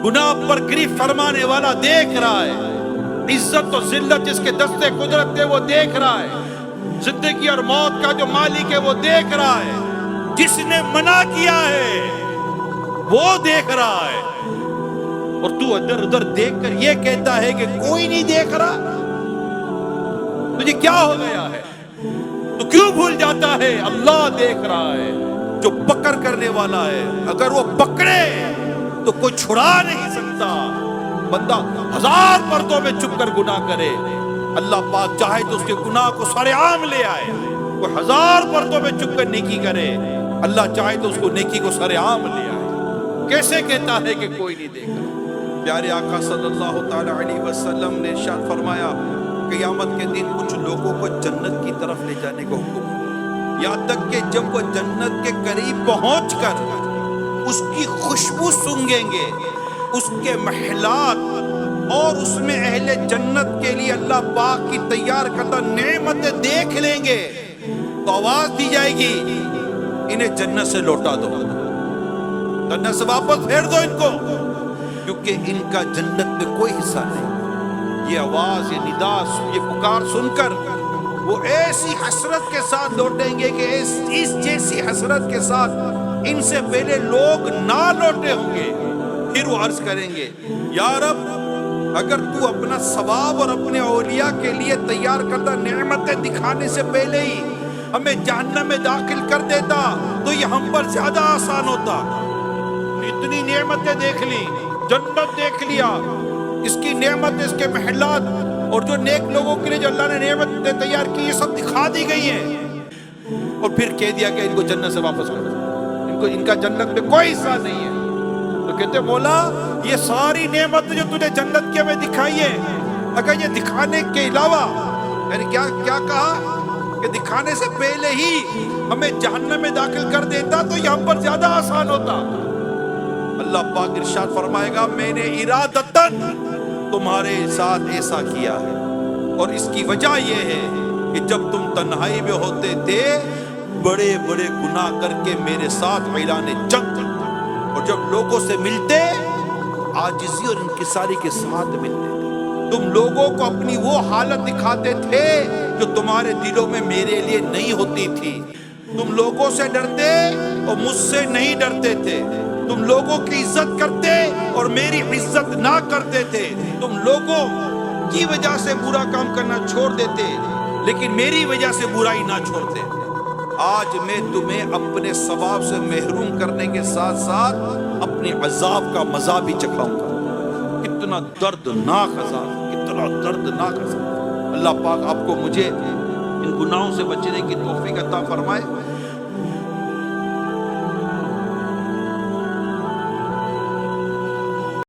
گناہ پر گریف فرمانے والا دیکھ رہا ہے، عزت و ذلت جس کے دستے قدرت ہے وہ دیکھ رہا ہے، زندگی اور موت کا جو مالک ہے وہ دیکھ رہا ہے، جس نے منع کیا ہے وہ دیکھ رہا ہے، اور تو ادھر ادھر دیکھ کر یہ کہتا ہے کہ کوئی نہیں دیکھ رہا۔ تجھے کیا ہو گیا ہے؟ تو کیوں بھول جاتا ہے اللہ دیکھ رہا ہے، جو پکڑ کرنے والا ہے، اگر وہ پکڑے تو کوئی چھڑا نہیں سکتا۔ بندہ 1000 پردوں میں چھپ کر گناہ کرے، اللہ پاک چاہے تو اس کے گناہ کو سارے عام لے آئے۔ کوئی 1000 پردوں میں چھپ کر نیکی کرے، اللہ چاہے تو اس کو نیکی کو سارے عام لے آئے۔ کیسے کہتا ہے کہ کوئی نہیں دیکھ رہا؟ پیارے آقا صلی اللہ تعالی علیہ وسلم نے ارشاد فرمایا قیامت کے دن کچھ لوگوں کو جنت کی طرف لے جانے کو حکم ہے، یہاں تک کہ جب وہ جنت کے قریب پہنچ کر اس کی خوشبو سونگیں گے، اس کے محلات اور اس میں اہل جنت کے لیے اللہ پاک کی تیار کردہ نعمتیں دیکھ لیں گے، تو آواز دی جائے گی انہیں جنت سے لوٹا دو، جنت سے واپس پھیر دو ان کو، کیونکہ ان کا جنت میں کوئی حصہ نہیں۔ یہ آواز، یہ ندا، یہ پکار سن کر وہ ایسی حسرت کے ساتھ لوٹیں گے کہ اس جیسی حسرت کے ساتھ ان سے پہلے لوگ نہ لوٹے ہوں گے۔ پھر وہ عرض کریں گے یا رب، اگر تو اپنا ثواب اور اپنے اولیاء کے لیے تیار کردہ نعمتیں دکھانے سے پہلے ہی ہمیں جہنم میں داخل کر دیتا تو یہ ہم پر زیادہ آسان ہوتا۔ اتنی نعمتیں دیکھ لی، جنت دیکھ لیا، اس کی نعمت، اس کے محلات، اور جو نیک لوگوں کے لیے جو اللہ نے نعمتیں تیار کی یہ سب دکھا دی گئی ہیں، اور پھر کہہ دیا کہ ان کو جنت سے واپس کر دو، ان کا جنت میں کوئی حصہ نہیں ہے۔ تو کہتے مولا یہ ساری نعمت جو تجھے جنت کے میں دکھائی ہے، اگر یہ دکھانے کے علاوہ، یعنی کیا کہا کہ دکھانے سے پہلے ہی ہمیں جہنم میں داخل کر دیتا تو یہ ہم پر زیادہ آسان ہوتا۔ اللہ پاک ارشاد فرمائے گا میں نے ارادتاً تمہارے ساتھ ایسا کیا ہے، اور اس کی وجہ یہ ہے کہ جب تم تنہائی میں ہوتے تھے بڑے بڑے گناہ کر کے میرے ساتھ اعلان جنگ کرتے، اور جب لوگوں سے ملتے عاجزی اور انکساری کے ساتھ ملتے تھے، تم لوگوں کو اپنی وہ حالت دکھاتے تھے جو تمہارے دلوں میں میرے لیے نہیں ہوتی تھی، تم لوگوں سے ڈرتے اور مجھ سے نہیں ڈرتے تھے، تم لوگوں کی عزت کرتے اور میری عزت نہ کرتے تھے، تم لوگوں کی وجہ سے برا کام کرنا چھوڑ دیتے لیکن میری وجہ سے برائی نہ چھوڑتے۔ آج میں تمہیں اپنے ثواب سے محروم کرنے کے ساتھ ساتھ اپنے عذاب کا مزہ بھی چکھاؤں گا۔ کتنا دردناک عذاب، کتنا دردناک عذاب۔ اللہ پاک آپ کو مجھے ان گناہوں سے بچنے کی توفیق عطا فرمائے۔